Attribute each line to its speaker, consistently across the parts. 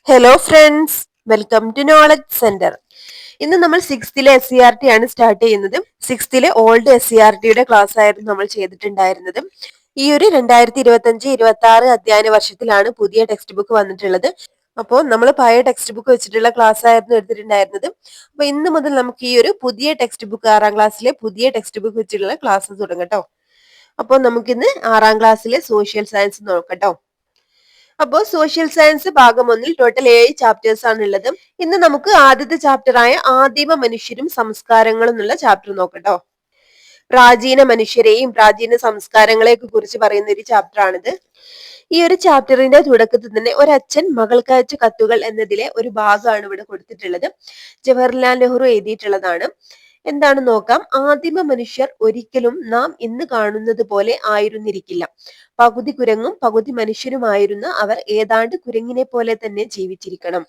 Speaker 1: Hello friends, welcome to knowledge centre. ഇന്ന് നമ്മൾ സിക്സ്ത്തിലെ SCERT ആണ് സ്റ്റാർട്ട് ചെയ്യുന്നത്. സിക്സ്ത്തിലെ ഓൾഡ് SCERTയുടെ ക്ലാസ് ആയിരുന്നു നമ്മൾ ചെയ്തിട്ടുണ്ടായിരുന്നത്. ഈ ഒരു 2025-26 അധ്യയന വർഷത്തിലാണ് പുതിയ ടെക്സ്റ്റ് ബുക്ക് വന്നിട്ടുള്ളത്. അപ്പോൾ നമ്മൾ പഴയ ടെക്സ്റ്റ് ബുക്ക് വെച്ചിട്ടുള്ള ക്ലാസ് ആയിരുന്നു എടുത്തിട്ടുണ്ടായിരുന്നത്. അപ്പൊ ഇന്ന് മുതൽ നമുക്ക് ഈ ഒരു പുതിയ ടെക്സ്റ്റ് ബുക്ക് 6ാം ക്ലാസ്സിലെ പുതിയ ടെക്സ്റ്റ് ബുക്ക് വെച്ചിട്ടുള്ള ക്ലാസ് തുടങ്ങട്ടോ. അപ്പോൾ നമുക്കിന്ന് 6ാം ക്ലാസ്സിലെ സോഷ്യൽ സയൻസ് നോക്കട്ടോ. അപ്പോൾ സോഷ്യൽ സയൻസ് ഭാഗം 1 ടോട്ടൽ 7 ചാപ്റ്റേഴ്സ് ആണ് ഉള്ളത്. ഇന്ന് നമുക്ക് ആദ്യത്തെ ചാപ്റ്റർ ആയ ആദിമ മനുഷ്യരും സംസ്കാരങ്ങളും എന്നുള്ള ചാപ്റ്റർ നോക്കട്ടോ. പ്രാചീന മനുഷ്യരെയും പ്രാചീന സംസ്കാരങ്ങളെയൊക്കെ കുറിച്ച് പറയുന്ന ഒരു ചാപ്റ്റർ ആണിത്. ഈ ഒരു ചാപ്റ്ററിന്റെ തുടക്കത്തിൽ തന്നെ ഒരച്ഛൻ മകൾക്ക് അയച്ച കത്തുകൾ എന്നതിലെ ഒരു ഭാഗമാണ് ഇവിടെ കൊടുത്തിട്ടുള്ളത്. ജവഹർലാൽ നെഹ്റു എഴുതിയിട്ടുള്ളതാണ്. എന്താണെന്ന് നോക്കാം. ആദിമ മനുഷ്യർ ഒരിക്കലും നാം ഇന്ന് കാണുന്നത് പോലെ ആയിരുന്നിരിക്കില്ല. പകുതി കുരങ്ങും പകുതി മനുഷ്യരുമായിരുന്ന അവർ ഏതാണ്ട് കുരങ്ങിനെ പോലെ തന്നെ ജീവിച്ചിരിക്കണം.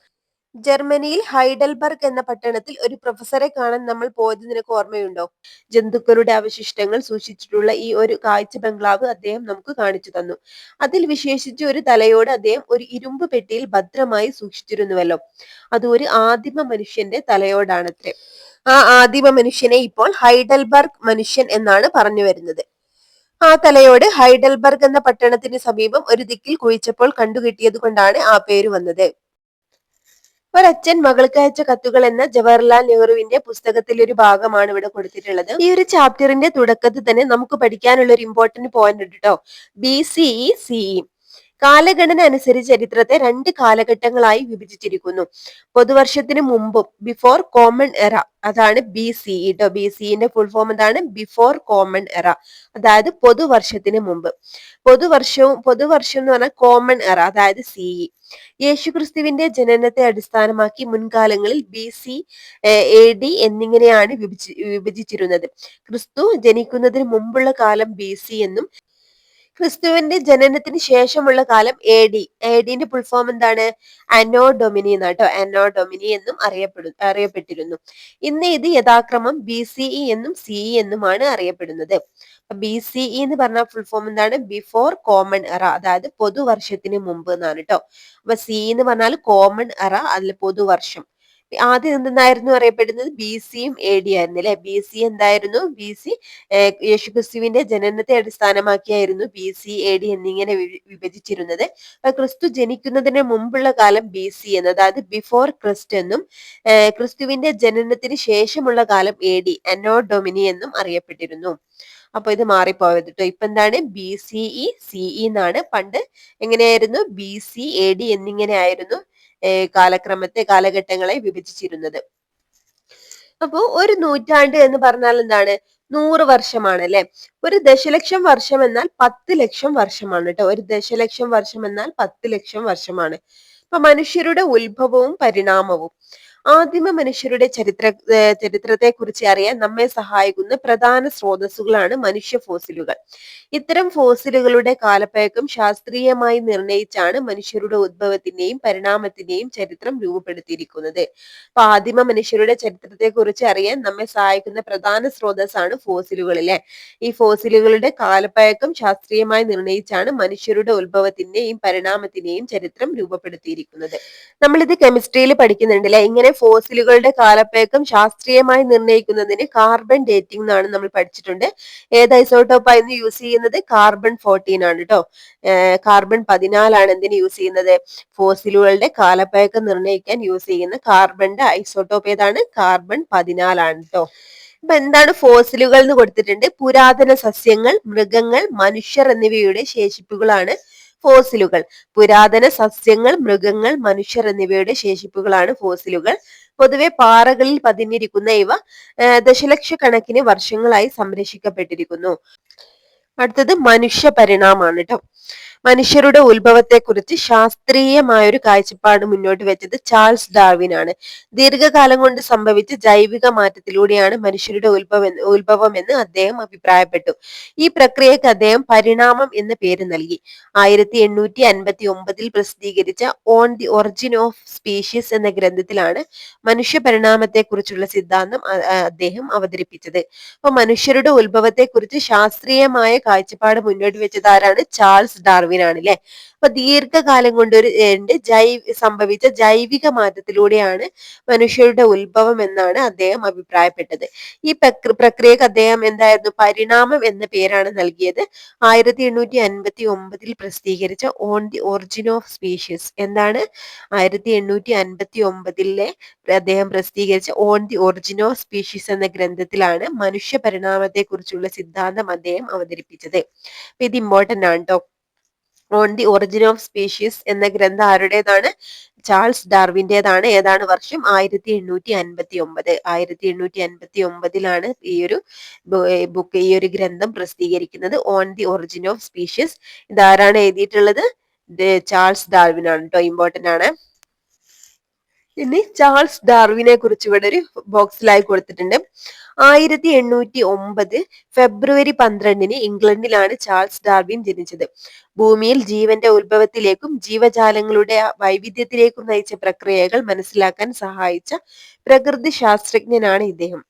Speaker 1: ജർമ്മനിയിൽ ഹൈഡൽബർഗ് എന്ന പട്ടണത്തിൽ ഒരു പ്രൊഫസറെ കാണാൻ നമ്മൾ പോയത് നിനക്ക് ഓർമ്മയുണ്ടോ? ജന്തുക്കളുടെ അവശിഷ്ടങ്ങൾ സൂക്ഷിച്ചിട്ടുള്ള ഈ ഒരു കാഴ്ച ബംഗ്ലാവ് അദ്ദേഹം നമുക്ക് കാണിച്ചു തന്നു. അതിൽ വിശേഷിച്ച് ഒരു തലയോട് അദ്ദേഹം ഒരു ഇരുമ്പ് പെട്ടിയിൽ ഭദ്രമായി സൂക്ഷിച്ചിരുന്നുവല്ലോ. അത് ഒരു ആദിമ മനുഷ്യന്റെ തലയോടാണത്രേ. ആ ആദിമ മനുഷ്യനെ ഇപ്പോൾ ഹൈഡൽബർഗ് മനുഷ്യൻ എന്നാണ് പറഞ്ഞു വരുന്നത്. ആ തലയോട് ഹൈഡൽബർഗ് എന്ന പട്ടണത്തിന് സമീപം ഒരു ദിക്കിൽ കുഴിച്ചപ്പോൾ കണ്ടുകിട്ടിയത് കൊണ്ടാണ് ആ പേര് വന്നത്. ഒരച്ഛൻ മകൾക്ക് അയച്ച കത്തുകൾ എന്ന ജവഹർലാൽ നെഹ്റുവിന്റെ പുസ്തകത്തിലെ ഒരു ഭാഗമാണ് ഇവിടെ കൊടുത്തിട്ടുള്ളത്. ഈ ഒരു ചാപ്റ്ററിന്റെ തുടക്കത്തിൽ തന്നെ നമുക്ക് പഠിക്കാനുള്ള ഒരു ഇമ്പോർട്ടന്റ് പോയിന്റ് ഉണ്ട് കേട്ടോ. BCE CE കാലഗണന അനുസരിച്ച് ചരിത്രത്തെ 2 കാലഘട്ടങ്ങളായി വിഭജിച്ചിരിക്കുന്നു. പൊതുവർഷത്തിന് മുമ്പും ബിഫോർ കോമൺ എറ, അതാണ് BCE ട്ടോ. BCEന്റെ ഫുൾ ഫോം എന്താണ്? ബിഫോർ കോമൺ എറ, അതായത് പൊതുവർഷത്തിന് മുമ്പ്. പൊതുവർഷം എന്ന് പറഞ്ഞാൽ കോമൺ എറ, അതായത് CE. യേശുക്രിസ്തുവിന്റെ ജനനത്തെ അടിസ്ഥാനമാക്കി മുൻകാലങ്ങളിൽ BC AD എന്നിങ്ങനെയാണ് വിഭജിച്ചിരുന്നത്. ക്രിസ്തു ജനിക്കുന്നതിന് മുമ്പുള്ള കാലം BC എന്നും ക്രിസ്തുവിന്റെ ജനനത്തിന് ശേഷമുള്ള കാലം ADന്റെ ഫുൾ ഫോം എന്താണ്? അനോ ഡൊമിനി എന്നാട്ടോ. അനോ ഡൊമിനി എന്നും അറിയപ്പെട്ടിരുന്നു. ഇന്ന് ഇത് യഥാക്രമം BCE എന്നും CE എന്നുമാണ് അറിയപ്പെടുന്നത്. BCE എന്ന് പറഞ്ഞ ഫുൾ ഫോം എന്താണ്? ബിഫോർ കോമൺ എറ, അതായത് പൊതുവർഷത്തിന് മുമ്പ് എന്നാണ് കേട്ടോ. അപ്പൊ CE എന്ന് പറഞ്ഞാൽ കോമൺ എറ, അതിൽ പൊതുവർഷം. ആദ്യം എന്തെന്നായിരുന്നു അറിയപ്പെടുന്നത്? BCയും AD ആയിരുന്നു അല്ലെ. BC എന്തായിരുന്നു? BC യേശുക്രിസ്തുവിന്റെ ജനനത്തെ അടിസ്ഥാനമാക്കിയായിരുന്നു BC AD എന്നിങ്ങനെ വിഭജിച്ചിരുന്നത്. ക്രിസ്തു ജനിക്കുന്നതിന് മുമ്പുള്ള കാലം BC എന്ന്, അതായത് ബിഫോർ ക്രിസ്റ്റ് എന്നും ക്രിസ്തുവിന്റെ ജനനത്തിന് ശേഷമുള്ള കാലം AD അനോ ഡൊമിനി എന്നും അറിയപ്പെട്ടിരുന്നു. അപ്പൊ ഇത് മാറിപ്പോയത് കേട്ടോ. ഇപ്പൊ എന്താണ്? BCE CE എന്നാണ്. പണ്ട് എങ്ങനെയായിരുന്നു? BC AD എന്നിങ്ങനെ ആയിരുന്നു കാലഘട്ടങ്ങളെ വിഭജിച്ചിരുന്നത്. അപ്പോ ഒരു നൂറ്റാണ്ട് എന്ന് പറഞ്ഞാൽ എന്താണ്? 100 വർഷമാണ് അല്ലെ. ഒരു ദശലക്ഷം വർഷം എന്നാൽ 10 ലക്ഷം വർഷമാണ് കേട്ടോ. ഒരു ദശലക്ഷം വർഷം എന്നാൽ 10 ലക്ഷം വർഷമാണ്. അപ്പൊ മനുഷ്യരുടെ ഉത്ഭവവും പരിണാമവും. ആദിമ മനുഷ്യരുടെ ചരിത്രത്തെ കുറിച്ച് അറിയാൻ നമ്മെ സഹായിക്കുന്ന പ്രധാന സ്രോതസ്സുകളാണ് മനുഷ്യ ഫോസിലുകൾ. ഇത്തരം ഫോസിലുകളുടെ കാലപ്പഴക്കം ശാസ്ത്രീയമായി നിർണയിച്ചാണ് മനുഷ്യരുടെ ഉദ്ഭവത്തിന്റെയും പരിണാമത്തിന്റെയും ചരിത്രം രൂപപ്പെടുത്തിയിരിക്കുന്നത്. അപ്പൊ ആദിമ മനുഷ്യരുടെ ചരിത്രത്തെ കുറിച്ച് അറിയാൻ നമ്മെ സഹായിക്കുന്ന പ്രധാന സ്രോതസ്സാണ് ഫോസിലുകളിലെ. ഈ ഫോസിലുകളുടെ കാലപ്പഴക്കം ശാസ്ത്രീയമായി നിർണയിച്ചാണ് മനുഷ്യരുടെ ഉത്ഭവത്തിന്റെയും പരിണാമത്തിന്റെയും ചരിത്രം രൂപപ്പെടുത്തിയിരിക്കുന്നത്. നമ്മളിത് കെമിസ്ട്രിയിൽ പഠിക്കുന്നുണ്ട് അല്ലെ. ഇങ്ങനെ ഫോസിലുകളുടെ കാലപ്പഴക്കം ശാസ്ത്രീയമായി നിർണയിക്കുന്നതിന് കാർബൺ ഡേറ്റിംഗ് എന്നാണ് നമ്മൾ പഠിച്ചിട്ടുണ്ട്. ഏത് ഐസോട്ടോപ്പായിരുന്നു യൂസ് ചെയ്യുന്നത്? കാർബൺ 14 ആണ് കേട്ടോ. കാർബൺ 14 ആണ് എന്തിന് യൂസ് ചെയ്യുന്നത്? ഫോസിലുകളുടെ കാലപ്പഴക്കം നിർണ്ണയിക്കാൻ യൂസ് ചെയ്യുന്ന കാർബണിന്റെ ഐസോട്ടോപ്പ് ഏതാണ്? കാർബൺ 14 ആണ് കേട്ടോ. അപ്പൊ എന്താണ് ഫോസിലുകൾ എന്ന് കൊടുത്തിട്ടുണ്ട്. പുരാതന സസ്യങ്ങൾ, മൃഗങ്ങൾ, മനുഷ്യർ എന്നിവയുടെ ശേഷിപ്പുകളാണ് ഫോസിലുകൾ. പുരാതന സസ്യങ്ങൾ, മൃഗങ്ങൾ, മനുഷ്യർ എന്നിവയുടെ ശേഷിപ്പുകളാണ് ഫോസിലുകൾ. പൊതുവെ പാറകളിൽ പതിഞ്ഞിരിക്കുന്ന ഇവ ദശലക്ഷക്കണക്കിന് വർഷങ്ങളായി സംരക്ഷിക്കപ്പെട്ടിരിക്കുന്നു. അടുത്തത് മനുഷ്യ പരിണാമാണ് കേട്ടോ. മനുഷ്യരുടെ ഉത്ഭവത്തെക്കുറിച്ച് ശാസ്ത്രീയമായ ഒരു കാഴ്ചപ്പാട് മുന്നോട്ട് വെച്ചത് ചാൾസ് ഡാർവിൻ ആണ്. ദീർഘകാലം കൊണ്ട് സംഭവിച്ച ജൈവിക മാറ്റത്തിലൂടെയാണ് മനുഷ്യരുടെ ഉത്ഭവം എന്ന് അദ്ദേഹം അഭിപ്രായപ്പെട്ടു. ഈ പ്രക്രിയക്ക് അദ്ദേഹം പരിണാമം എന്ന പേര് നൽകി. 1859 പ്രസിദ്ധീകരിച്ച on the origin of species എന്ന ഗ്രന്ഥത്തിലാണ് മനുഷ്യ പരിണാമത്തെക്കുറിച്ചുള്ള സിദ്ധാന്തം അദ്ദേഹം അവതരിപ്പിച്ചത്. അപ്പൊ മനുഷ്യരുടെ ഉത്ഭവത്തെക്കുറിച്ച് ശാസ്ത്രീയമായ കാഴ്ചപ്പാട് മുന്നോട്ട് വെച്ചത് ആരാണ്? ചാൾസ് ഡാർവിൻ ഡാർവിൻ ആണ് ല്ലേ. അപ്പൊ ദീർഘകാലം കൊണ്ട് സംഭവിച്ച ജൈവിക മാറ്റത്തിലൂടെയാണ് മനുഷ്യരുടെ ഉത്ഭവം എന്നാണ് അദ്ദേഹം അഭിപ്രായപ്പെട്ടത്. ഈ പ്രക്രിയക്ക് അദ്ദേഹം എന്തായിരുന്നു പരിണാമം എന്ന പേരാണ് നൽകിയത്. 1859 പ്രസിദ്ധീകരിച്ച on the origin of species എന്താണ് 1859 അദ്ദേഹം പ്രസിദ്ധീകരിച്ച on the origin of species എന്ന ഗ്രന്ഥത്തിലാണ് മനുഷ്യ പരിണാമത്തെ കുറിച്ചുള്ള സിദ്ധാന്തം അദ്ദേഹം അവതരിപ്പിച്ചത്. അപ്പൊ ഇത് ഇമ്പോർട്ടന്റ് ആണ് ട്ടോ. On the origin of species എന്ന ഗ്രന്ഥം ആരുടേതാണ്? ചാൾസ് ഡാർവിന്റേതാണ്. ഏതാണ് വർഷം? 1859 ഈ ഒരു ഈ ഒരു ഗ്രന്ഥം പ്രസിദ്ധീകരിക്കുന്നത്. On the origin of species. ഇതാരാണ് എഴുതിയിട്ടുള്ളത്? ചാൾസ് ഡാർവിൻ ആണ് ട്ടോ. ഇമ്പോർട്ടന്റ് ആണ്. ഇനി ചാൾസ് ഡാർവിനെ കുറിച്ച് ഇവിടെ ഒരു ബോക്സിലായി കൊടുത്തിട്ടുണ്ട്. 1809 ഫെബ്രുവരി 12 ഇംഗ്ലണ്ടിലാണ് ചാൾസ് ഡാർവിൻ ജനിച്ചത്. ഭൂമിയിൽ ജീവന്റെ ഉത്ഭവത്തിലേക്കും ജീവജാലങ്ങളുടെ വൈവിധ്യത്തിലേക്കും നയിച്ച പ്രക്രിയകൾ മനസ്സിലാക്കാൻ സഹായിച്ച പ്രകൃതി ശാസ്ത്രജ്ഞനാണ് ഇദ്ദേഹം.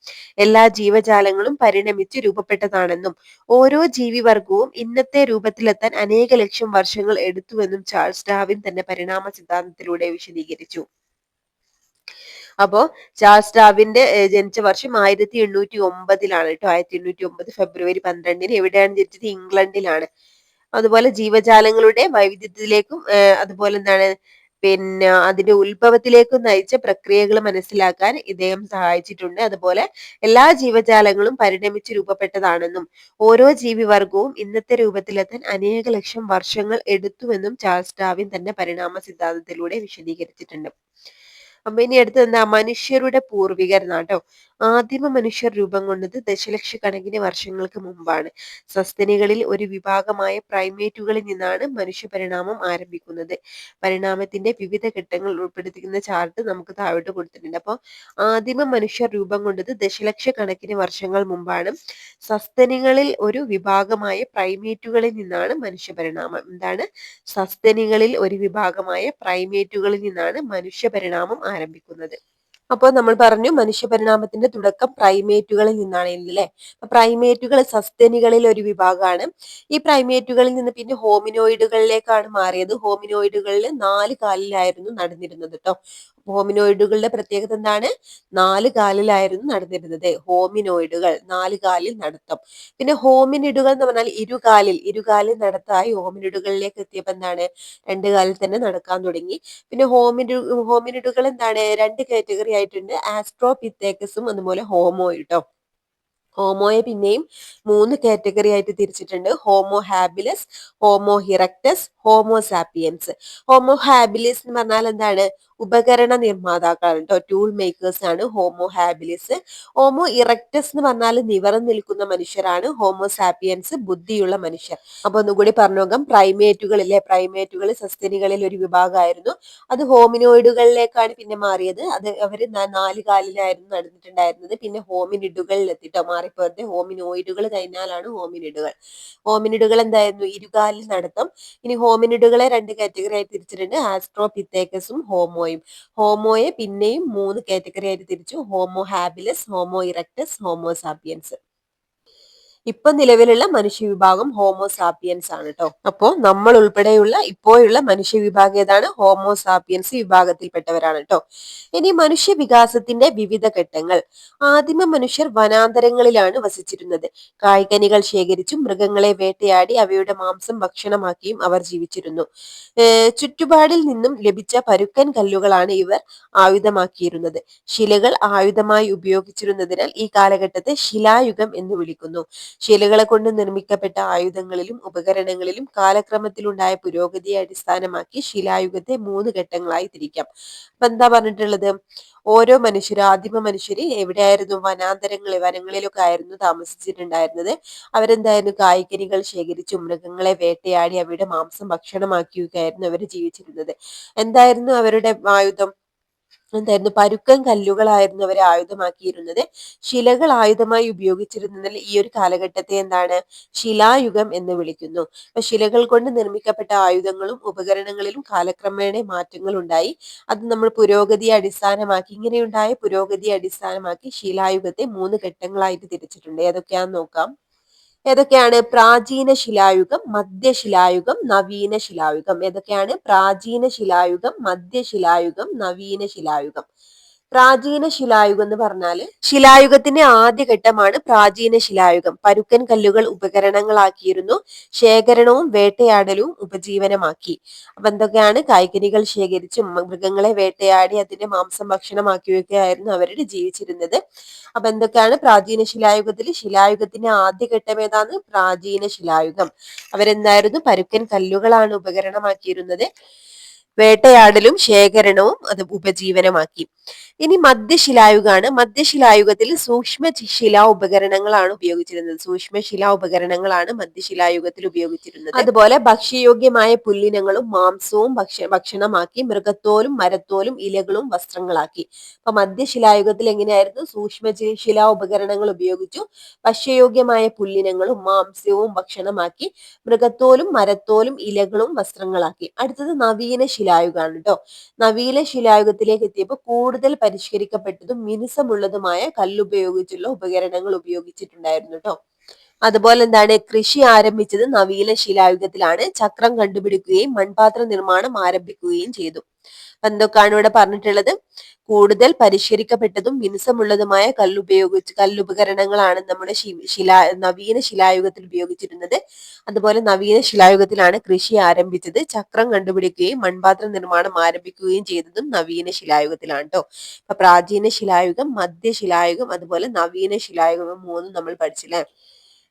Speaker 1: എല്ലാ ജീവജാലങ്ങളും പരിണമിച്ച് രൂപപ്പെട്ടതാണെന്നും ഓരോ ജീവിവർഗവും ഇന്നത്തെ രൂപത്തിലെത്താൻ അനേക ലക്ഷം വർഷങ്ങൾ എടുത്തുവെന്നും ചാൾസ് ഡാർവിൻ തന്റെ പരിണാമ സിദ്ധാന്തത്തിലൂടെ വിശദീകരിച്ചു. അപ്പോ ചാൾസ് ഡാർവിന്റെ ജനിച്ച വർഷം 1809 കേട്ടോ. 1809 ഫെബ്രുവരി 12 എവിടെയാണ് ജനിച്ചത്? ഇംഗ്ലണ്ടിലാണ്. അതുപോലെ ജീവജാലങ്ങളുടെ വൈവിധ്യത്തിലേക്കും അതുപോലെ എന്താണ് പിന്നെ അതിന്റെ ഉത്ഭവത്തിലേക്കും നയിച്ച പ്രക്രിയകൾ മനസ്സിലാക്കാൻ ഇദ്ദേഹം സഹായിച്ചിട്ടുണ്ട്. അതുപോലെ എല്ലാ ജീവജാലങ്ങളും പരിണമിച്ച് രൂപപ്പെട്ടതാണെന്നും ഓരോ ജീവിവർഗവും ഇന്നത്തെ രൂപത്തിലെത്താൻ അനേക ലക്ഷം വർഷങ്ങൾ എടുത്തുവെന്നും ചാൾസ് ഡാർവിൻ തന്റെ പരിണാമ സിദ്ധാന്തത്തിലൂടെ വിശദീകരിച്ചിട്ടുണ്ട്. അപ്പൊ ഇനി അടുത്തത് എന്താ? മനുഷ്യരുടെ പൂർവികർ എന്നാട്ടോ. ആദിമ മനുഷ്യർ രൂപം കൊണ്ടത് ദശലക്ഷക്കണക്കിന് വർഷങ്ങൾക്ക് മുമ്പാണ്. സസ്തനികളിൽ ഒരു വിഭാഗമായ പ്രൈമേറ്റുകളിൽ നിന്നാണ് മനുഷ്യ പരിണാമം ആരംഭിക്കുന്നത്. പരിണാമത്തിന്റെ വിവിധ ഘട്ടങ്ങൾ ഉൾപ്പെടുത്തിക്കുന്ന ചാർട്ട് നമുക്ക് താഴോട്ട് കൊടുത്തിട്ടുണ്ട്. അപ്പോൾ ആദിമ മനുഷ്യർ രൂപം കൊണ്ടത് ദശലക്ഷക്കണക്കിന് വർഷങ്ങൾ മുമ്പാണ്. സസ്തനികളിൽ ഒരു വിഭാഗമായ പ്രൈമേറ്റുകളിൽ നിന്നാണ് മനുഷ്യ പരിണാമം. എന്താണ്? സസ്തനികളിൽ ഒരു വിഭാഗമായ പ്രൈമേറ്റുകളിൽ നിന്നാണ് മനുഷ്യ പരിണാമം ആരംഭിക്കുന്നത്. അപ്പോൾ നമ്മൾ പറഞ്ഞു മനുഷ്യ പരിണാമത്തിന്റെ തുടക്കം പ്രൈമേറ്റുകളിൽ നിന്നാണ് അല്ലേ. പ്രൈമേറ്റുകൾ സസ്തനികളിൽ ഒരു വിഭാഗമാണ്. ഈ പ്രൈമേറ്റുകളിൽ നിന്ന് പിന്നെ ഹോമിനോയിഡുകളിലേക്കാണ് മാറിയത്. ഹോമിനോയിഡുകളിൽ 4 കാലിലായിരുന്നു നടന്നിരുന്നത് കേട്ടോ. ഹോമിനോയിഡുകളുടെ പ്രത്യേകത എന്താണ്? 4 കാലിലായിരുന്നു നടന്നിരുന്നത്. ഹോമിനോയിഡുകൾ 4 കാലിൽ നടത്തം. പിന്നെ ഹോമിനിഡുകൾ എന്ന് പറഞ്ഞാൽ ഇരുകാലിൽ നടത്തായി ഹോമിനിഡുകളിലേക്ക് എത്തിയപ്പോൾ എന്താണ്? 2 കാലിൽ തന്നെ നടക്കാൻ തുടങ്ങി. പിന്നെ ഹോമിനിഡുകൾ എന്താണ്? 2 കാറ്റഗറി ആയിട്ടുണ്ട്. ആസ്ട്രോപിത്തേക്കസും അതുപോലെ ഹോമോയും ട്ടോ. ഹോമോയെ പിന്നെയും 3 കാറ്റഗറി ആയിട്ട് തിരിച്ചിട്ടുണ്ട്. Homo habilis, homo erectus, homo sapiens. Homo habilis എന്ന് പറഞ്ഞാൽ എന്താണ്? ഉപകരണ നിർമ്മാതാക്കളാണ് കേട്ടോ. ടൂൾ മേക്കേഴ്സ് ആണ് ഹോമോ ഹാബിലിസ്. ഹോമോ ഇറക്ടസ് എന്ന് പറഞ്ഞാൽ നിവർന്നു നിൽക്കുന്ന മനുഷ്യരാണ്. ഹോമോ സാപ്പിയൻസ് ബുദ്ധിയുള്ള മനുഷ്യർ. അപ്പൊ ഒന്നുകൂടി പറഞ്ഞു നോക്കാം. പ്രൈമേറ്റുകൾ സസ്തനികളിൽ ഒരു വിഭാഗമായിരുന്നു. അത് ഹോമിനോയിഡുകളിലേക്കാണ് പിന്നെ മാറിയത്. അത് അവര് 4 കാലിലായിരുന്നു നടന്നിട്ടുണ്ടായിരുന്നത്. പിന്നെ ഹോമിനിഡുകളിൽ എത്തിട്ടോ മാറിപ്പോയത്. ഹോമിനോയിഡുകൾ കഴിഞ്ഞാലാണ് ഹോമിനിഡുകൾ എന്തായിരുന്നു? ഇരുകാലിൽ നടത്തം. ഇനി ഹോമിനിഡുകളെ 2 കാറ്റഗറി ആയി തിരിച്ചിട്ടുണ്ട്. ആസ്ട്രോപിത്തേക്കസും ഹോമോയും. ഹോമോയെ പിന്നെയും 3 കാറ്റഗറി ആയിട്ട് തിരിച്ചു. Homo habilis, homo erectus, homo sapiens. ഇപ്പൊ നിലവിലുള്ള മനുഷ്യ വിഭാഗം ഹോമോ സാപ്പിയൻസ് ആണ് കേട്ടോ. അപ്പോ നമ്മൾ ഉൾപ്പെടെയുള്ള ഇപ്പോഴുള്ള മനുഷ്യ വിഭാഗം ഏതാണ്? ഹോമോ സാപ്പിയൻസ് വിഭാഗത്തിൽപ്പെട്ടവരാണ് കേട്ടോ. ഇനി മനുഷ്യ വികാസത്തിന്റെ വിവിധ ഘട്ടങ്ങൾ. ആദിമ മനുഷ്യർ വനാന്തരങ്ങളിലാണ് വസിച്ചിരുന്നത്. കായ്കനികൾ ശേഖരിച്ചും മൃഗങ്ങളെ വേട്ടയാടി അവയുടെ മാംസം ഭക്ഷണമാക്കിയും അവർ ജീവിച്ചിരുന്നു. ചുറ്റുപാടിൽ നിന്നും ലഭിച്ച പരുക്കൻ കല്ലുകളാണ് ഇവർ ആയുധമാക്കിയിരുന്നത്. ശിലകൾ ആയുധമായി ഉപയോഗിച്ചിരുന്നതിനാൽ ഈ കാലഘട്ടത്തെ ശിലായുഗം എന്ന് വിളിക്കുന്നു. ശിലകളെ കൊണ്ട് നിർമ്മിക്കപ്പെട്ട ആയുധങ്ങളിലും ഉപകരണങ്ങളിലും കാലക്രമത്തിലുണ്ടായ പുരോഗതിയെ അടിസ്ഥാനമാക്കി ശിലായുഗത്തെ 3 ഘട്ടങ്ങളായി തിരിക്കാം. അപ്പൊ എന്താ പറഞ്ഞിട്ടുള്ളത്? ഓരോ ആദിമ മനുഷ്യര് എവിടെയായിരുന്നു? വനങ്ങളിലൊക്കെ ആയിരുന്നു താമസിച്ചിട്ടുണ്ടായിരുന്നത്. അവരെന്തായിരുന്നു? കായ്കനികൾ ശേഖരിച്ചു മൃഗങ്ങളെ വേട്ടയാടി അവയുടെ മാംസം ഭക്ഷണമാക്കിയൊക്കെയായിരുന്നു അവർ ജീവിച്ചിരുന്നത്. എന്തായിരുന്നു അവരുടെ ആയുധം? എന്തായിരുന്നു? പരുക്കൻ കല്ലുകളായിരുന്നു അവരെ ആയുധമാക്കിയിരുന്നത്. ശിലകൾ ആയുധമായി ഉപയോഗിച്ചിരുന്നതിൽ ഈ ഒരു കാലഘട്ടത്തെ എന്താണ്? ശിലായുഗം എന്ന് വിളിക്കുന്നു. അപ്പൊ ശിലകൾ കൊണ്ട് നിർമ്മിക്കപ്പെട്ട ആയുധങ്ങളും ഉപകരണങ്ങളിലും കാലക്രമേണ മാറ്റങ്ങൾ ഉണ്ടായി. അത് നമ്മൾ ഇങ്ങനെയുണ്ടായ പുരോഗതിയെ അടിസ്ഥാനമാക്കി ശിലായുഗത്തെ 3 ഘട്ടങ്ങളായിട്ട് തിരിച്ചിട്ടുണ്ട്. ഏതൊക്കെയാന്ന് നോക്കാം. ഏതൊക്കെയാണ്? പ്രാചീന ശിലായുഗം, മധ്യശിലായുഗം, നവീന ശിലായുഗം. ഏതൊക്കെയാണ്? പ്രാചീന ശിലായുഗം, മധ്യശിലായുഗം, നവീന ശിലായുഗം. പ്രാചീന ശിലായുഗം എന്ന് പറഞ്ഞാല് ശിലായുഗത്തിന്റെ ആദ്യഘട്ടമാണ് പ്രാചീന ശിലായുഗം. പരുക്കൻ കല്ലുകൾ ഉപകരണങ്ങളാക്കിയിരുന്നു. ശേഖരണവും വേട്ടയാടലും ഉപജീവനമാക്കി. അപ്പൊ എന്തൊക്കെയാണ്? കായ്കനികൾ ശേഖരിച്ചും മൃഗങ്ങളെ വേട്ടയാടി അതിന്റെ മാംസം ഭക്ഷണമാക്കിയൊക്കെയായിരുന്നു അവരുടെ ജീവിച്ചിരുന്നത്. അപ്പൊ എന്തൊക്കെയാണ്? പ്രാചീന ശിലായുഗത്തിൽ ശിലായുഗത്തിന്റെ ആദ്യഘട്ടം ഏതാണ്? പ്രാചീന ശിലായുഗം. അവരെന്തായിരുന്നു? പരുക്കൻ കല്ലുകളാണ് ഉപകരണമാക്കിയിരുന്നത്. വേട്ടയാടലും ശേഖരണവും അത് ഉപജീവനമാക്കി. ഇനി മധ്യശിലായുഗാണ്. മധ്യശിലായുഗത്തിൽ ശിലാ ഉപകരണങ്ങളാണ് ഉപയോഗിച്ചിരുന്നത്. ശിലാ ഉപകരണങ്ങളാണ് മധ്യശിലായുഗത്തിൽ ഉപയോഗിച്ചിരുന്നത്. അതുപോലെ ഭക്ഷ്യയോഗ്യമായ പുല്ലിനങ്ങളും മാംസവും ഭക്ഷണമാക്കി. മൃഗത്തോലും മരത്തോലും ഇലകളും വസ്ത്രങ്ങളാക്കി. അപ്പൊ മധ്യശിലായുഗത്തിൽ എങ്ങനെയായിരുന്നു? ശിലാ ഉപകരണങ്ങൾ ഉപയോഗിച്ചു. ഭക്ഷ്യയോഗ്യമായ പുല്ലിനങ്ങളും മാംസവും ഭക്ഷണമാക്കി. മൃഗത്തോലും മരത്തോലും ഇലകളും വസ്ത്രങ്ങളാക്കി. അടുത്തത് നവീന ശിലായുഗാണ് കേട്ടോ. നവീന ശിലായുഗത്തിലേക്ക് എത്തിയപ്പോൾ കൂടുതൽ പരിഷ്കരിക്കപ്പെട്ടതും മിനുസമുള്ളതുമായ കല്ലുപയോഗിച്ചുള്ള ഉപകരണങ്ങൾ ഉപയോഗിച്ചിട്ടുണ്ടായിരുന്നു കേട്ടോ. അതുപോലെ എന്താണ്? കൃഷി ആരംഭിച്ചത് നവീന ശിലായുഗത്തിലാണ്. ചക്രം കണ്ടുപിടിക്കുകയും മൺപാത്ര നിർമ്മാണം ആരംഭിക്കുകയും ചെയ്തു. എന്തൊക്കെയാണ് ഇവിടെ പറഞ്ഞിട്ടുള്ളത്? കൂടുതൽ പരിഷ്കരിക്കപ്പെട്ടതും മിനുസമുള്ളതുമായ കല്ലുപകരണങ്ങളാണ് നമ്മുടെ നവീന ശിലായുഗത്തിൽ ഉപയോഗിച്ചിരുന്നത്. അതുപോലെ നവീന ശിലായുഗത്തിലാണ് കൃഷി ആരംഭിച്ചത്. ചക്രം കണ്ടുപിടിക്കുകയും മൺപാത്ര നിർമ്മാണം ആരംഭിക്കുകയും ചെയ്തതും നവീന ശിലായുഗത്തിലാണ് കേട്ടോ. അപ്പൊ പ്രാചീന ശിലായുഗം, മധ്യശിലായുഗം, അതുപോലെ നവീന ശിലായുഗം മൂന്നും നമ്മൾ പഠിച്ചില്ലേ.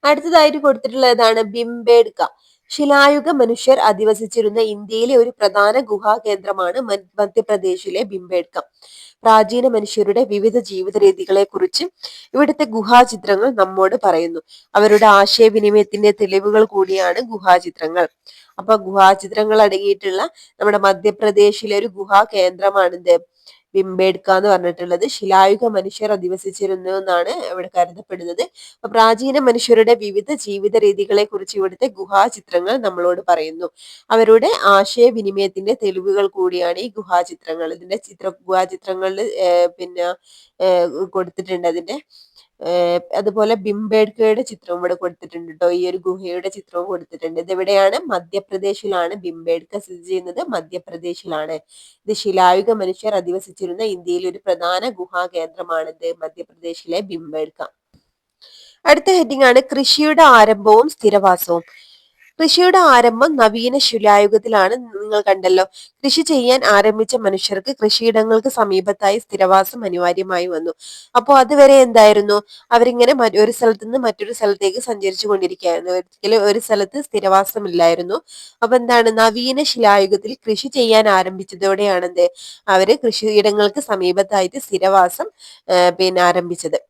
Speaker 1: അടുത്തതായിട്ട് കൊടുത്തിട്ടുള്ളതാണ് ഭീംബേട്ക. ശിലായുഗ മനുഷ്യർ അധിവസിച്ചിരുന്ന ഇന്ത്യയിലെ ഒരു പ്രധാന ഗുഹാ കേന്ദ്രമാണ് മധ്യപ്രദേശിലെ ഭീംബേട്ക. പ്രാചീന മനുഷ്യരുടെ വിവിധ ജീവിത രീതികളെ കുറിച്ച് ഇവിടുത്തെ ഗുഹാചിത്രങ്ങൾ നമ്മോട് പറയുന്നു. അവരുടെ ആശയവിനിമയത്തിന്റെ തെളിവുകൾ കൂടിയാണ് ഗുഹാചിത്രങ്ങൾ. അപ്പൊ ഗുഹാചിത്രങ്ങൾ അടങ്ങിയിട്ടുള്ള നമ്മുടെ മധ്യപ്രദേശിലെ ഒരു ഗുഹാ കേന്ദ്രമാണിത് ഭീംബേട്ക എന്ന് പറഞ്ഞിട്ടുള്ളത്. ശിലായുഗ മനുഷ്യർ അധിവസിച്ചിരുന്നു എന്നാണ് ഇവിടെ കരുതപ്പെടുന്നത്. അപ്പൊ പ്രാചീന മനുഷ്യരുടെ വിവിധ ജീവിത രീതികളെ കുറിച്ച് ഇവിടുത്തെ ഗുഹാചിത്രങ്ങൾ നമ്മളോട് പറയുന്നു. അവരുടെ ആശയവിനിമയത്തിന്റെ തെളിവുകൾ കൂടിയാണ് ഈ ഗുഹാചിത്രങ്ങൾ. ഇതിന്റെ ഗുഹാചിത്രങ്ങളിൽ പിന്നെ കൊടുത്തിട്ടുണ്ട് അതിന്റെ അതുപോലെ ഭീംബേട്കയുടെ ചിത്രവും ഇവിടെ കൊടുത്തിട്ടുണ്ട് കേട്ടോ. ഈ ഒരു ഗുഹയുടെ ചിത്രവും കൊടുത്തിട്ടുണ്ട്. ഇത് എവിടെയാണ്? മധ്യപ്രദേശിലാണ് ഭീംബേട്ക സ്ഥിതി ചെയ്യുന്നത്. മധ്യപ്രദേശിലാണ്. ഇത് ശിലായുഗ മനുഷ്യർ അധിവസിച്ചിരുന്ന ഇന്ത്യയിലെ ഒരു പ്രധാന ഗുഹാ കേന്ദ്രമാണിത് മധ്യപ്രദേശിലെ ഭീംബേട്ക. അടുത്ത ഹെഡിംഗ് ആണ് കൃഷിയുടെ ആരംഭവും സ്ഥിരവാസവും. കൃഷിയുടെ ആരംഭം നവീന ശിലായുഗത്തിലാണ്. നിങ്ങൾ കണ്ടല്ലോ, കൃഷി ചെയ്യാൻ ആരംഭിച്ച മനുഷ്യർക്ക് കൃഷിയിടങ്ങൾക്ക് സമീപത്തായി സ്ഥിരവാസം അനിവാര്യമായി വന്നു. അപ്പോൾ അതുവരെ എന്തായിരുന്നു? അവരിങ്ങനെ ഒരു സ്ഥലത്ത് നിന്ന് മറ്റൊരു സ്ഥലത്തേക്ക് സഞ്ചരിച്ചു കൊണ്ടിരിക്കുകയായിരുന്നു. ഒരിക്കലും ഒരു സ്ഥലത്ത് സ്ഥിരവാസമില്ലായിരുന്നു. അപ്പൊ എന്താണ്? നവീന ശിലായുഗത്തിൽ കൃഷി ചെയ്യാൻ ആരംഭിച്ചതോടെയാണ് അവര് കൃഷിയിടങ്ങൾക്ക് സമീപത്തായിട്ട് സ്ഥിരവാസം ആരംഭിച്ചത്.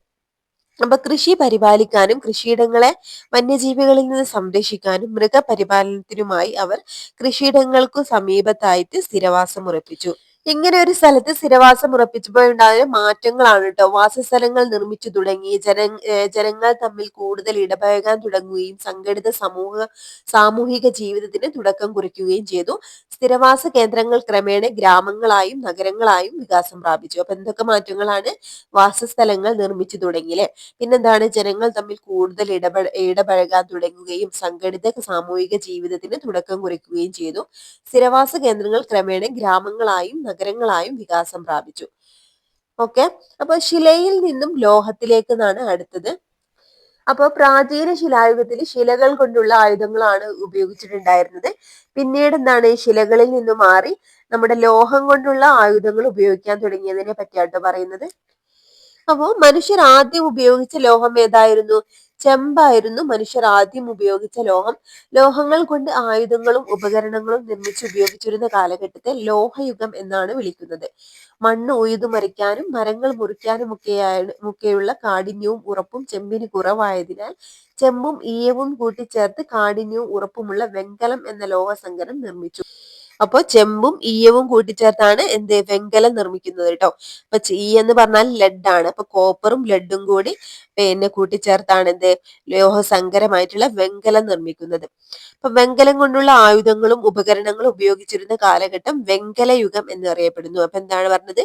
Speaker 1: അപ്പൊ കൃഷി പരിപാലിക്കാനും കൃഷിയിടങ്ങളെ വന്യജീവികളിൽ നിന്ന് സംരക്ഷിക്കാനും മൃഗപരിപാലനത്തിനുമായി അവർ കൃഷിയിടങ്ങൾക്കു സമീപത്തായിട്ട് സ്ഥിരവാസം ഉറപ്പിച്ചു. ഇങ്ങനെ ഒരു സ്ഥലത്ത് സ്ഥിരവാസം ഉറപ്പിച്ചപ്പോൾ ഉണ്ടായ മാറ്റങ്ങളാണ് കേട്ടോ. വാസസ്ഥലങ്ങൾ നിർമ്മിച്ചു തുടങ്ങി. ജനങ്ങൾ തമ്മിൽ കൂടുതൽ ഇടപഴകാൻ തുടങ്ങുകയും സംഘടിത സാമൂഹിക ജീവിതത്തിന് തുടക്കം കുറിക്കുകയും ചെയ്തു. സ്ഥിരവാസ കേന്ദ്രങ്ങൾ ക്രമേണ ഗ്രാമങ്ങളായും നഗരങ്ങളായും വികാസം പ്രാപിച്ചു. അപ്പൊ എന്തൊക്കെ മാറ്റങ്ങളാണ്? വാസസ്ഥലങ്ങൾ നിർമ്മിച്ചു തുടങ്ങിയില്ലേ. പിന്നെന്താണ്? ജനങ്ങൾ തമ്മിൽ കൂടുതൽ ഇടപഴകാൻ തുടങ്ങുകയും സംഘടിത സാമൂഹിക ജീവിതത്തിന് തുടക്കം കുറിക്കുകയും ചെയ്തു. സ്ഥിരവാസ കേന്ദ്രങ്ങൾ ക്രമേണ ഗ്രാമങ്ങളായും നഗരങ്ങളായും വികാസം പ്രാപിച്ചു. ഓക്കെ, അപ്പൊ ശിലയിൽ നിന്നും ലോഹത്തിലേക്ക് എന്നാണ് അടുത്തത്. അപ്പോൾ പ്രാചീന ശിലായുഗത്തിൽ ശിലകൾ കൊണ്ടുള്ള ആയുധങ്ങളാണ് ഉപയോഗിച്ചിട്ടുണ്ടായിരുന്നത്. പിന്നീട് എന്താണ്? ശിലകളിൽ നിന്നും മാറി നമ്മുടെ ലോഹം കൊണ്ടുള്ള ആയുധങ്ങൾ ഉപയോഗിക്കാൻ തുടങ്ങിയതിനെ പറ്റിയാട്ടോ പറയുന്നത്. അപ്പോ മനുഷ്യർ ആദ്യം ഉപയോഗിച്ച ലോഹം ഏതായിരുന്നു? ചെമ്പായിരുന്നു മനുഷ്യർ ആദ്യം ഉപയോഗിച്ച ലോഹം. ലോഹങ്ങൾ കൊണ്ട് ആയുധങ്ങളും ഉപകരണങ്ങളും നിർമ്മിച്ച് ഉപയോഗിച്ചിരുന്ന കാലഘട്ടത്തെ ലോഹയുഗം എന്നാണ് വിളിക്കുന്നത്. മണ്ണ് ഉഴുതു മറിക്കാനും മരങ്ങൾ മുറിക്കാനുമൊക്കെയുള്ള കാഠിന്യവും ഉറപ്പും ചെമ്പിന് കുറവായതിനാൽ ചെമ്പും ഈയവും കൂട്ടിച്ചേർത്ത് കാഠിന്യവും ഉറപ്പുമുള്ള വെങ്കലം എന്ന ലോഹസങ്കരം നിർമ്മിച്ചു. അപ്പൊ ചെമ്പും ഈയവും കൂട്ടിച്ചേർത്താണ് വെങ്കലം നിർമ്മിക്കുന്നത് കേട്ടോ. അപ്പൊ ഈ എന്ന് പറഞ്ഞാൽ ലെഡ് ആണ്. അപ്പൊ കോപ്പറും ലെഡും കൂടി പേരിനെ കൂട്ടിച്ചേർത്താണ് എന്ത് ലോഹസങ്കരമായിട്ടുള്ള വെങ്കലം നിർമ്മിക്കുന്നത്. അപ്പൊ വെങ്കലം കൊണ്ടുള്ള ആയുധങ്ങളും ഉപകരണങ്ങളും ഉപയോഗിച്ചിരുന്ന കാലഘട്ടം വെങ്കലയുഗം എന്നറിയപ്പെടുന്നു. അപ്പൊ എന്താണ് പറഞ്ഞത്?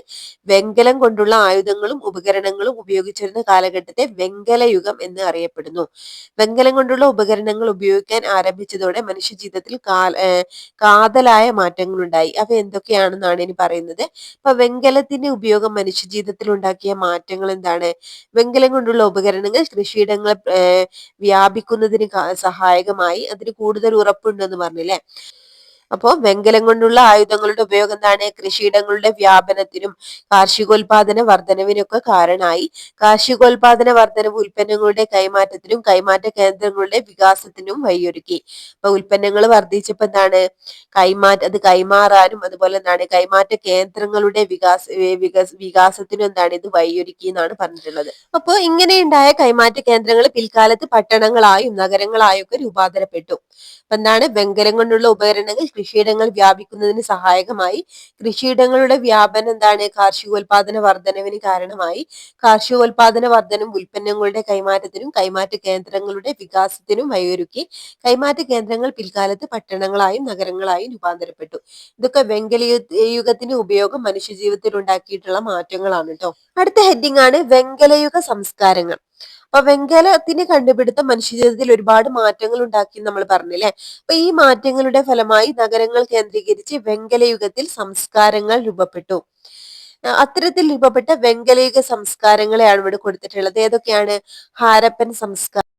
Speaker 1: വെങ്കലം കൊണ്ടുള്ള ആയുധങ്ങളും ഉപകരണങ്ങളും ഉപയോഗിച്ചിരുന്ന കാലഘട്ടത്തെ വെങ്കലയുഗം എന്ന് അറിയപ്പെടുന്നു. വെങ്കലം കൊണ്ടുള്ള ഉപകരണങ്ങൾ ഉപയോഗിക്കാൻ ആരംഭിച്ചതോടെ മനുഷ്യ ജീവിതത്തിൽ കാതലായ മാറ്റങ്ങൾ ഉണ്ടായി. അവ എന്തൊക്കെയാണെന്നാണ് ഇനി പറയുന്നത്. അപ്പൊ വെങ്കലത്തിന്റെ ഉപയോഗം മനുഷ്യ ജീവിതത്തിൽ ഉണ്ടാക്കിയ മാറ്റങ്ങൾ എന്താണ്? വെങ്കലം കൊണ്ടുള്ള ഉപകരണങ്ങൾ കൃഷിയിടങ്ങൾ വ്യാപിക്കുന്നതിന് സഹായകമായി. അതിന് കൂടുതൽ ഉറപ്പുണ്ടെന്ന് പറഞ്ഞില്ലേ? അപ്പോ വെങ്കലം കൊണ്ടുള്ള ആയുധങ്ങളുടെ ഉപയോഗം എന്താണ്? കൃഷിയിടങ്ങളുടെ വ്യാപനത്തിനും കാർഷികോൽപാദന വർധനവിനൊക്കെ കാരണമായി. കാർഷികോൽപാദന വർധനവ് ഉൽപ്പന്നങ്ങളുടെ കൈമാറ്റത്തിനും കൈമാറ്റ കേന്ദ്രങ്ങളുടെ വികാസത്തിനും വഴിയൊരുക്കി. അപ്പൊ ഉൽപ്പന്നങ്ങൾ വർദ്ധിച്ചപ്പോ എന്താണ്? അത് കൈമാറാനും അതുപോലെ എന്താണ് കൈമാറ്റ കേന്ദ്രങ്ങളുടെ വികാസത്തിനും എന്താണ് ഇത് വഴിയൊരുക്കി എന്നാണ് പറഞ്ഞിട്ടുള്ളത്. അപ്പോൾ ഇങ്ങനെയുണ്ടായ കൈമാറ്റ കേന്ദ്രങ്ങൾ പിൽക്കാലത്ത് പട്ടണങ്ങളായും നഗരങ്ങളായും ഒക്കെ രൂപാന്തരപ്പെട്ടു. അപ്പൊ എന്താണ്? വെങ്കലം കൊണ്ടുള്ള ഉപകരണങ്ങൾ കൃഷിയിടങ്ങൾ വ്യാപിക്കുന്നതിന് സഹായകമായി. കൃഷിയിടങ്ങളുടെ വ്യാപനം എന്താണ്? കാർഷികോൽപാദന വർധനവിന് കാരണമായി. കാർഷികോൽപാദന വർധനം ഉൽപ്പന്നങ്ങളുടെ കൈമാറ്റത്തിനും കൈമാറ്റ കേന്ദ്രങ്ങളുടെ വികാസത്തിനും വഴിയൊരുക്കി. കൈമാറ്റ കേന്ദ്രങ്ങൾ പിൽക്കാലത്ത് പട്ടണങ്ങളായും നഗരങ്ങളായും രൂപാന്തരപ്പെട്ടു. ഇതൊക്കെ വെങ്കലയുഗത്തിന്റെ ഉപയോഗം മനുഷ്യജീവിതത്തിൽ ഉണ്ടാക്കിയിട്ടുള്ള മാറ്റങ്ങളാണ് കേട്ടോ. അടുത്ത ഹെഡിങ് ആണ് വെങ്കലയുഗ സംസ്കാരങ്ങൾ. അപ്പൊ വെങ്കലത്തിന്റെ കണ്ടുപിടുത്തം മനുഷ്യജീവിതത്തിൽ ഒരുപാട് മാറ്റങ്ങൾ ഉണ്ടാക്കി നമ്മൾ പറഞ്ഞില്ലേ? അപ്പൊ ഈ മാറ്റങ്ങളുടെ ഫലമായി നഗരങ്ങൾ കേന്ദ്രീകരിച്ച് വെങ്കലയുഗത്തിൽ സംസ്കാരങ്ങൾ രൂപപ്പെട്ടു. അത്തരത്തിൽ രൂപപ്പെട്ട വെങ്കലയുഗ സംസ്കാരങ്ങളെയാണ് ഇവിടെ കൊടുത്തിട്ടുള്ളത്. ഏതൊക്കെയാണ്? ഹാരപ്പൻ സംസ്കാരം,